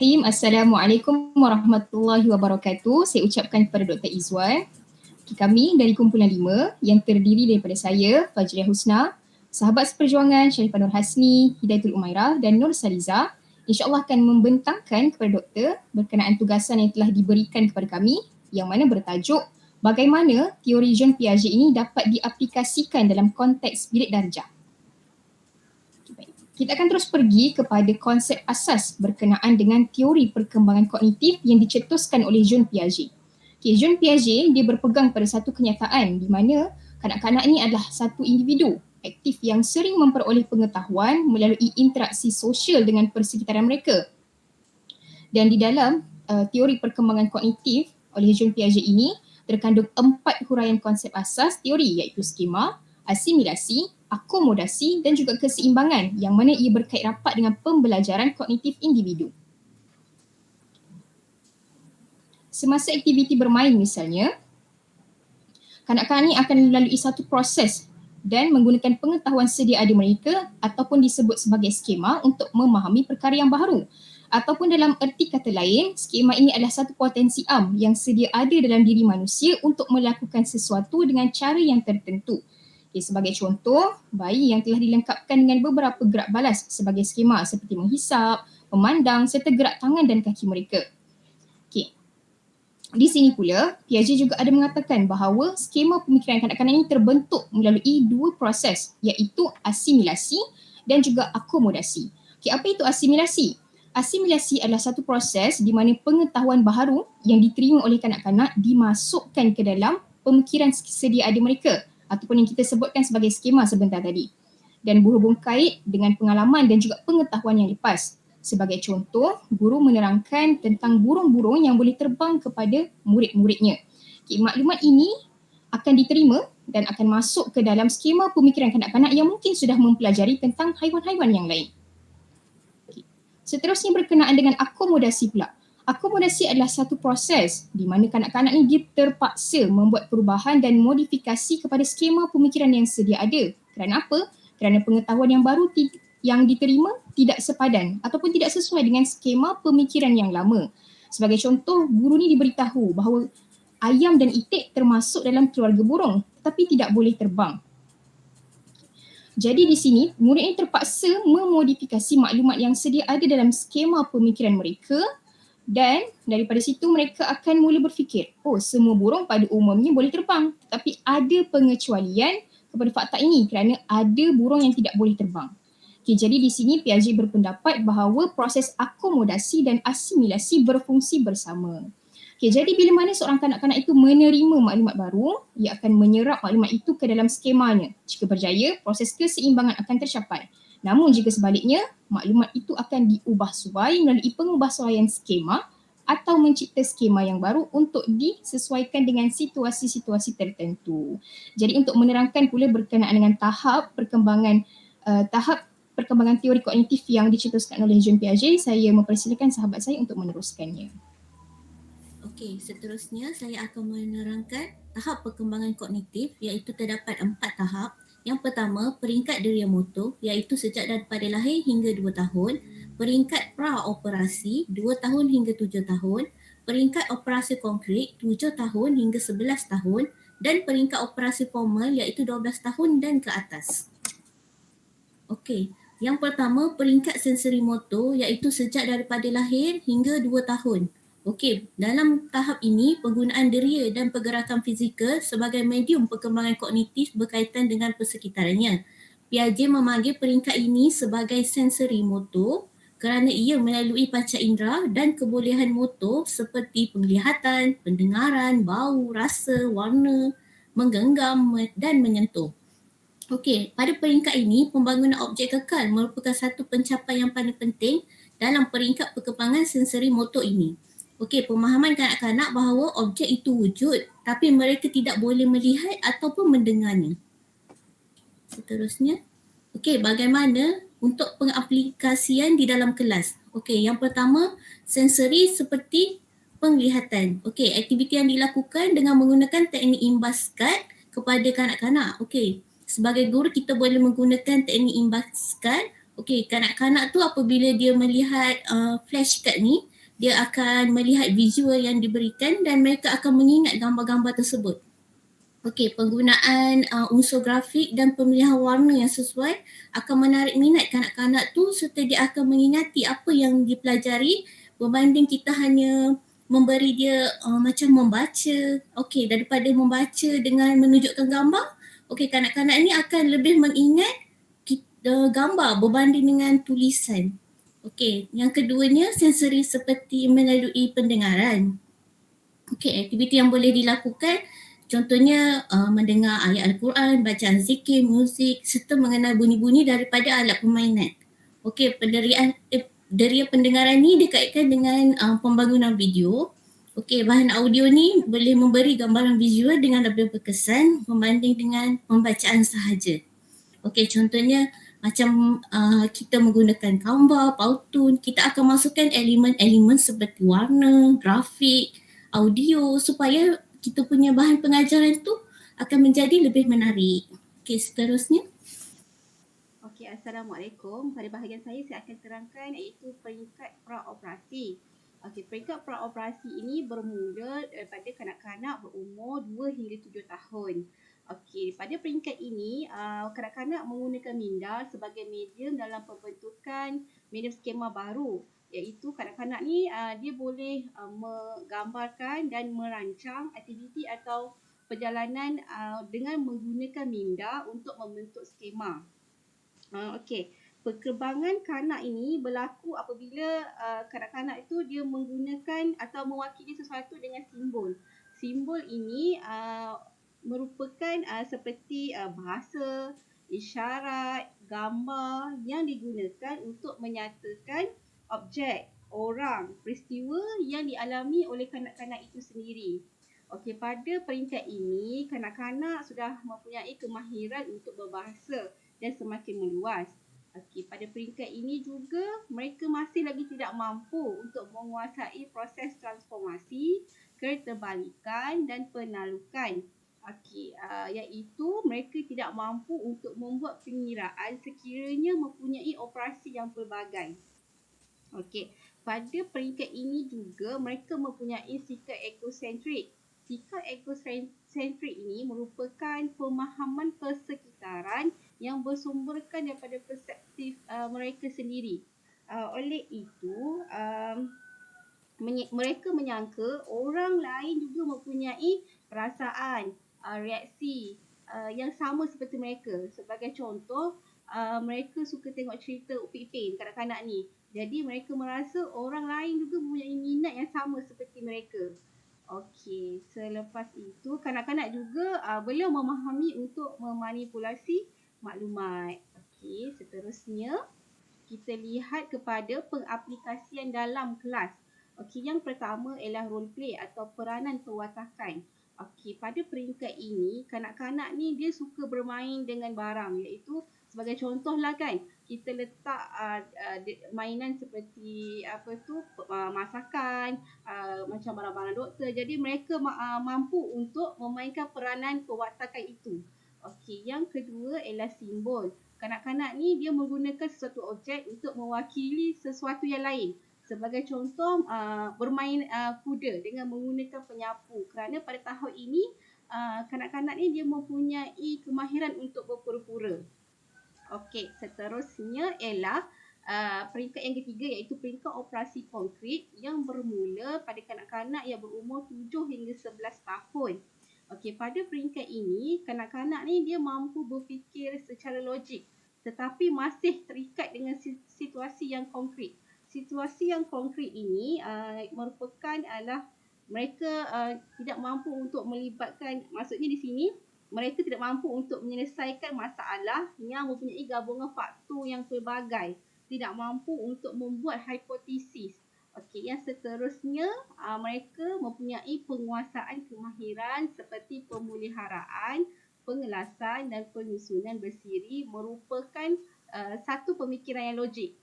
Assalamualaikum warahmatullahi wabarakatuh. Saya ucapkan kepada Dr. Izwan. Kami dari kumpulan 5 yang terdiri daripada saya, Fajriah Husna, sahabat seperjuangan Sharifah Nur Hasni, Hidayatul Umairah dan Nur Saliza, insyaAllah akan membentangkan kepada doktor berkenaan tugasan yang telah diberikan kepada kami yang mana bertajuk bagaimana teori Jean Piaget ini dapat diaplikasikan dalam konteks bilik darjah. Kita akan terus pergi kepada konsep asas berkenaan dengan teori perkembangan kognitif yang dicetuskan oleh Jean Piaget. Jean Piaget dia berpegang pada satu kenyataan di mana kanak-kanak ini adalah satu individu aktif yang sering memperoleh pengetahuan melalui interaksi sosial dengan persekitaran mereka. Dan di dalam teori perkembangan kognitif oleh Jean Piaget ini terkandung 4 huraian konsep asas teori iaitu skema, asimilasi, akomodasi dan juga keseimbangan yang mana ia berkait rapat dengan pembelajaran kognitif individu. Semasa aktiviti bermain misalnya, kanak-kanak ini akan melalui satu proses dan menggunakan pengetahuan sedia ada mereka ataupun disebut sebagai skema untuk memahami perkara yang baru. Ataupun dalam erti kata lain, skema ini adalah satu potensi yang sedia ada dalam diri manusia untuk melakukan sesuatu dengan cara yang tertentu. Sebagai contoh, bayi yang telah dilengkapkan dengan beberapa gerak balas sebagai skema seperti menghisap, memandang serta gerak tangan dan kaki mereka. Di sini pula, Piaget juga ada mengatakan bahawa skema pemikiran kanak-kanak ini terbentuk melalui 2 proses iaitu asimilasi dan juga akomodasi. Apa itu asimilasi? Asimilasi adalah satu proses di mana pengetahuan baharu yang diterima oleh kanak-kanak dimasukkan ke dalam pemikiran sedia ada mereka ataupun yang kita sebutkan sebagai skema sebentar tadi dan berhubung kait dengan pengalaman dan juga pengetahuan yang lepas. Sebagai contoh, guru menerangkan tentang burung-burung yang boleh terbang kepada murid-muridnya. Maklumat ini akan diterima dan akan masuk ke dalam skema pemikiran kanak-kanak yang mungkin sudah mempelajari tentang haiwan-haiwan yang lain. Seterusnya berkenaan dengan akomodasi pula. Akomodasi adalah satu proses di mana kanak-kanak ini dia terpaksa membuat perubahan dan modifikasi kepada skema pemikiran yang sedia ada. Kerana apa? Kerana pengetahuan yang baru yang diterima tidak sepadan ataupun tidak sesuai dengan skema pemikiran yang lama. Sebagai contoh, guru ni diberitahu bahawa ayam dan itik termasuk dalam keluarga burung tetapi tidak boleh terbang. Jadi di sini, murid ini terpaksa memodifikasi maklumat yang sedia ada dalam skema pemikiran mereka dan daripada situ mereka akan mula berfikir, semua burung pada umumnya boleh terbang tetapi ada pengecualian kepada fakta ini kerana ada burung yang tidak boleh terbang. Jadi di sini Piaget berpendapat bahawa proses akomodasi dan asimilasi berfungsi bersama. Jadi bila mana seorang kanak-kanak itu menerima maklumat baru, ia akan menyerap maklumat itu ke dalam skemanya. Jika berjaya, proses keseimbangan akan tercapai. Namun jika sebaliknya, maklumat itu akan diubah suai melalui pengubahsuaian skema atau mencipta skema yang baru untuk disesuaikan dengan situasi-situasi tertentu. Jadi untuk menerangkan pula berkenaan dengan tahap perkembangan teori kognitif yang dicetuskan oleh Jean Piaget, saya mempersilakan sahabat saya untuk meneruskannya. Okey, seterusnya saya akan menerangkan tahap perkembangan kognitif iaitu terdapat 4 tahap. Yang pertama, peringkat deria motor iaitu sejak daripada lahir hingga 2 tahun, peringkat pra-operasi 2 tahun hingga 7 tahun, peringkat operasi konkret 7 tahun hingga 11 tahun dan peringkat operasi formal iaitu 12 tahun dan ke atas. Okey, yang pertama peringkat sensori motor iaitu sejak daripada lahir hingga 2 tahun. Okey, dalam tahap ini penggunaan deria dan pergerakan fizikal sebagai medium perkembangan kognitif berkaitan dengan persekitarannya. Piaget memanggil peringkat ini sebagai sensori motor kerana ia melalui panca indera dan kebolehan motor seperti penglihatan, pendengaran, bau, rasa, warna, menggenggam dan menyentuh. Okey, pada peringkat ini pembangunan objek kekal merupakan satu pencapaian yang paling penting dalam peringkat perkembangan sensori motor ini. Okey, pemahaman kanak-kanak bahawa objek itu wujud tapi mereka tidak boleh melihat ataupun mendengarnya. Seterusnya, okey, bagaimana untuk pengaplikasian di dalam kelas? Okey, yang pertama, sensori seperti penglihatan. Okey, aktiviti yang dilakukan dengan menggunakan teknik imbas kad kepada kanak-kanak. Okey, sebagai guru kita boleh menggunakan teknik imbas kad. Okey, kanak-kanak tu apabila dia melihat flash card ni, dia akan melihat visual yang diberikan dan mereka akan mengingat gambar-gambar tersebut. Okey, penggunaan unsur grafik dan pemilihan warna yang sesuai akan menarik minat kanak-kanak tu serta dia akan mengingati apa yang dipelajari berbanding kita hanya memberi dia macam membaca. Okey, daripada membaca dengan menunjukkan gambar, okey, kanak-kanak ni akan lebih mengingat gambar berbanding dengan tulisan. Okey, yang keduanya sensori seperti melalui pendengaran. Okey, aktiviti yang boleh dilakukan contohnya mendengar ayat Al-Quran, bacaan zikir, muzik serta mengenal bunyi-bunyi daripada alat permainan. Okey, deria pendengaran ni dikaitkan dengan pembangunan video. Okey, bahan audio ni boleh memberi gambaran visual dengan lebih berkesan berbanding dengan pembacaan sahaja. Okey, contohnya macam kita menggunakan Canva, Powtoon, kita akan masukkan elemen-elemen seperti warna, grafik, audio supaya kita punya bahan pengajaran tu akan menjadi lebih menarik. Okey, seterusnya. Okey, Assalamualaikum. Pada bahagian saya akan terangkan iaitu peringkat praoperasi. Okey, peringkat praoperasi ini bermula daripada kanak-kanak berumur 2 hingga 7 tahun. Okey, pada peringkat ini, kanak-kanak menggunakan minda sebagai medium dalam pembentukan medium skema baru. Iaitu kanak-kanak ni dia boleh menggambarkan dan merancang aktiviti atau perjalanan dengan menggunakan minda untuk membentuk skema. Okey, perkembangan kanak ini berlaku apabila kanak-kanak itu dia menggunakan atau mewakili sesuatu dengan simbol. Simbol ini merupakan seperti bahasa, isyarat, gambar yang digunakan untuk menyatakan objek, orang, peristiwa yang dialami oleh kanak-kanak itu sendiri. Okey, pada peringkat ini kanak-kanak sudah mempunyai kemahiran untuk berbahasa dan semakin meluas. Okey, pada peringkat ini juga mereka masih lagi tidak mampu untuk menguasai proses transformasi, keterbalikan dan penalukan. Okey, iaitu mereka tidak mampu untuk membuat pengiraan sekiranya mempunyai operasi yang pelbagai. Okey, pada peringkat ini juga mereka mempunyai sikap egosentrik. Sikap egosentrik ini merupakan pemahaman persekitaran yang bersumberkan daripada perspektif mereka sendiri. Oleh itu, mereka menyangka orang lain juga mempunyai perasaan, reaksi yang sama seperti mereka. Sebagai contoh, mereka suka tengok cerita Upik Ipin, kanak-kanak ni. Jadi mereka merasa orang lain juga mempunyai minat yang sama seperti mereka. Okey, selepas itu kanak-kanak juga boleh memahami untuk memanipulasi maklumat. Okey, seterusnya kita lihat kepada pengaplikasian dalam kelas. Okey, yang pertama ialah role play atau peranan perwatakan. Okey, pada peringkat ini kanak-kanak ni dia suka bermain dengan barang, iaitu sebagai contohlah kan, kita letak mainan seperti masakan, macam barang-barang doktor. Jadi mereka mampu untuk memainkan peranan perwatakan itu. Okey, yang kedua ialah simbol. Kanak-kanak ni dia menggunakan sesuatu objek untuk mewakili sesuatu yang lain. Sebagai contoh, bermain kuda dengan menggunakan penyapu. Kerana pada tahun ini kanak-kanak ni dia mempunyai kemahiran untuk berpura-pura. Okey, seterusnya ialah peringkat yang ketiga iaitu peringkat operasi konkret yang bermula pada kanak-kanak yang berumur 7 hingga 11 tahun. Okey, pada peringkat ini kanak-kanak ni dia mampu berfikir secara logik tetapi masih terikat dengan situasi yang konkret. Situasi yang konkret ini merupakan adalah mereka tidak mampu untuk melibatkan, maksudnya di sini mereka tidak mampu untuk menyelesaikan masalah yang mempunyai gabungan faktor yang pelbagai, tidak mampu untuk membuat hipotesis. Okey, yang seterusnya mereka mempunyai penguasaan kemahiran seperti pemeliharaan, pengelasan dan penyusunan bersiri merupakan satu pemikiran yang logik.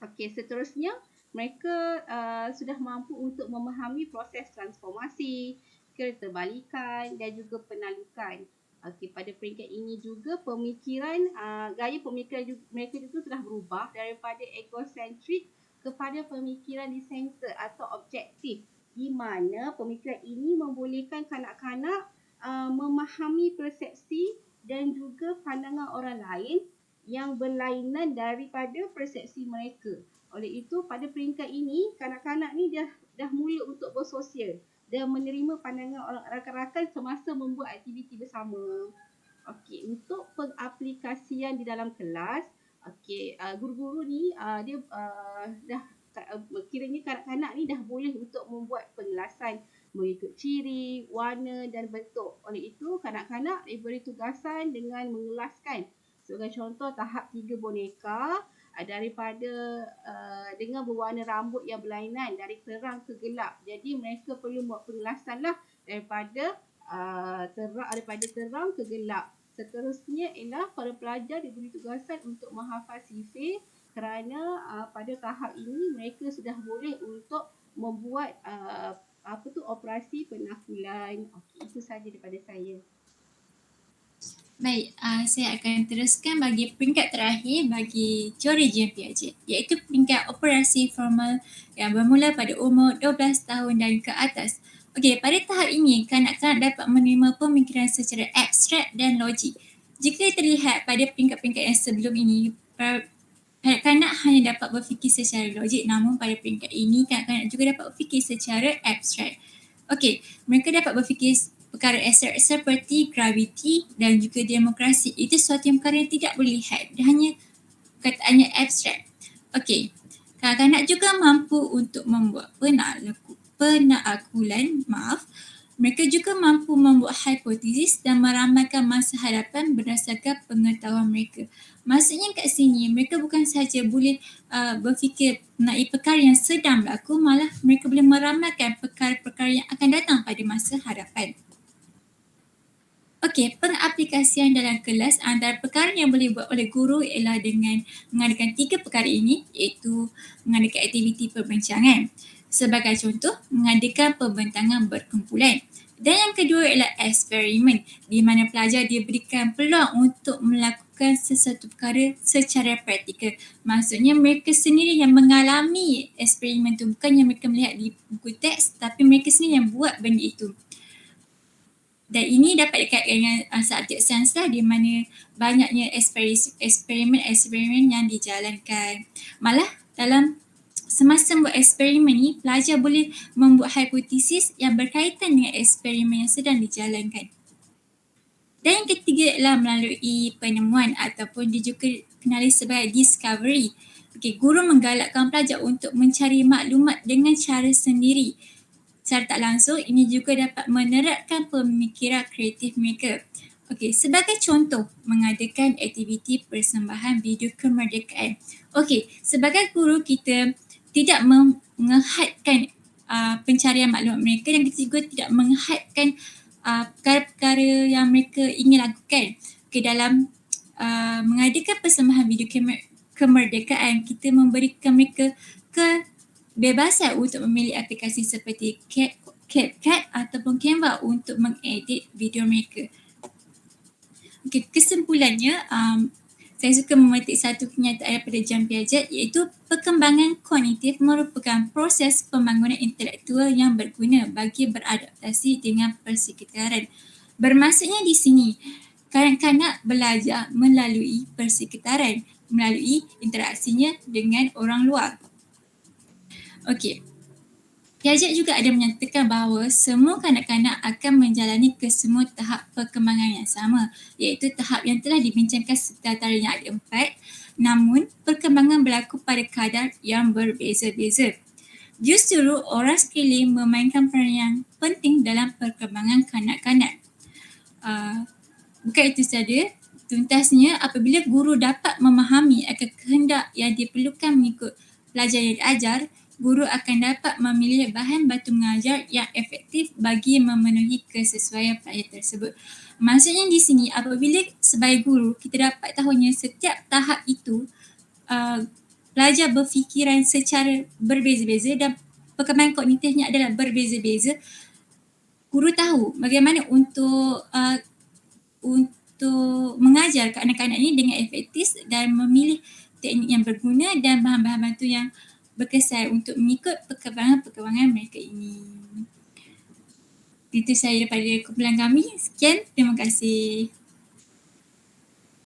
Okey, seterusnya mereka sudah mampu untuk memahami proses transformasi, keterbalikan dan juga penalukan. Okey, pada peringkat ini juga pemikiran, gaya pemikiran mereka itu telah berubah daripada egosentrik kepada pemikiran disenter atau objektif, di mana pemikiran ini membolehkan kanak-kanak memahami persepsi dan juga pandangan orang lain yang berlainan daripada persepsi mereka. Oleh itu, pada peringkat ini, kanak-kanak ni dah mula untuk bersosial dan menerima pandangan orang rakan-rakan semasa membuat aktiviti bersama. Okey, untuk pengaplikasian di dalam kelas, guru-guru ni dia dah kiranya kanak-kanak ni dah boleh untuk membuat penjelasan mengikut ciri, warna dan bentuk. Oleh itu, kanak-kanak diberi tugasan dengan mengelaskan. Sebagai contoh, tahap 3 boneka daripada dengan berwarna rambut yang berlainan dari terang ke gelap. Jadi mereka perlu buat penjelasan lah daripada terang ke gelap. Seterusnya ialah para pelajar diberi tugasan untuk menghafal sifir kerana pada tahap ini mereka sudah boleh untuk membuat operasi penakulan. Okey, itu sahaja daripada saya. Baik, saya akan teruskan bagi peringkat terakhir bagi teori Jean Piaget, iaitu peringkat operasi formal yang bermula pada umur 12 tahun dan ke atas. Okey, pada tahap ini, kanak-kanak dapat menerima pemikiran secara abstrak dan logik. Jika terlihat pada peringkat-peringkat yang sebelum ini, kanak-kanak hanya dapat berfikir secara logik, namun pada peringkat ini, kanak-kanak juga dapat berfikir secara abstrak. Okey, mereka dapat berfikir perkara abstrak seperti graviti dan juga demokrasi. Itu suatu yang perkara yang tidak boleh lihat. Dia hanya perkataannya abstrak. Okey, kanak-kanak juga mampu untuk membuat penaakulan. Mereka juga mampu membuat hipotesis dan meramalkan masa hadapan berdasarkan pengetahuan mereka. Maksudnya kat sini, mereka bukan sahaja boleh berfikir mengenai perkara yang sedang berlaku, malah mereka boleh meramalkan perkara-perkara yang akan datang pada masa hadapan. Okey, pengaplikasian dalam kelas antara perkara yang boleh buat oleh guru ialah dengan mengadakan 3 perkara ini, iaitu mengadakan aktiviti perbincangan. Sebagai contoh, mengadakan pembentangan berkumpulan. Dan yang kedua ialah eksperimen, di mana pelajar diberikan peluang untuk melakukan sesuatu perkara secara praktikal. Maksudnya mereka sendiri yang mengalami eksperimen itu, bukan yang mereka melihat di buku teks, tapi mereka sendiri yang buat benda itu. Dan ini dapat dikaitkan dengan subjek sains lah, di mana banyaknya eksperimen yang dijalankan. Malah dalam semasa membuat eksperimen ni, pelajar boleh membuat hipotesis yang berkaitan dengan eksperimen yang sedang dijalankan. Dan yang ketiga adalah melalui penemuan ataupun dia juga dikenali sebagai discovery. Okey, guru menggalakkan pelajar untuk mencari maklumat dengan cara sendiri. Secara tak langsung, ini juga dapat meneratkan pemikiran kreatif mereka. Okey, sebagai contoh, mengadakan aktiviti persembahan video kemerdekaan. Okey, sebagai guru kita tidak menghadkan pencarian maklumat mereka dan kita juga tidak menghadkan perkara-perkara yang mereka ingin lakukan. Okey, dalam mengadakan persembahan video kemerdekaan, kita memberikan mereka kebebasan untuk memilih aplikasi seperti CapCut ataupun Canva untuk mengedit video mereka. Okay, kesimpulannya, saya suka memetik satu kenyataan daripada Jean Piaget, iaitu perkembangan kognitif merupakan proses pembangunan intelektual yang berguna bagi beradaptasi dengan persekitaran. Bermaksudnya di sini, kanak-kanak belajar melalui persekitaran, melalui interaksinya dengan orang luar. Okey, Piaget juga ada menyatakan bahawa semua kanak-kanak akan menjalani kesemua tahap perkembangan yang sama, iaitu tahap yang telah dibincangkan sekitarnya ada 4, namun perkembangan berlaku pada kadar yang berbeza-beza. Justru orang sekeliling memainkan peranan yang penting dalam perkembangan kanak-kanak. Bukan itu sahaja, tuntasnya apabila guru dapat memahami akan kehendak yang diperlukan mengikut pelajar yang diajar, guru akan dapat memilih bahan batu mengajar yang efektif bagi memenuhi kesesuaian pelajar tersebut. Maksudnya di sini, apabila sebagai guru kita dapat tahunya setiap tahap itu pelajar berfikiran secara berbeza-beza dan perkembangan kognitifnya adalah berbeza-beza, guru tahu bagaimana untuk mengajar ke anak-anak ini dengan efektif dan memilih teknik yang berguna dan bahan-bahan bantu yang berkesan untuk mengikut perkembangan mereka ini. Itu saya daripada kumpulan kami. Sekian, terima kasih.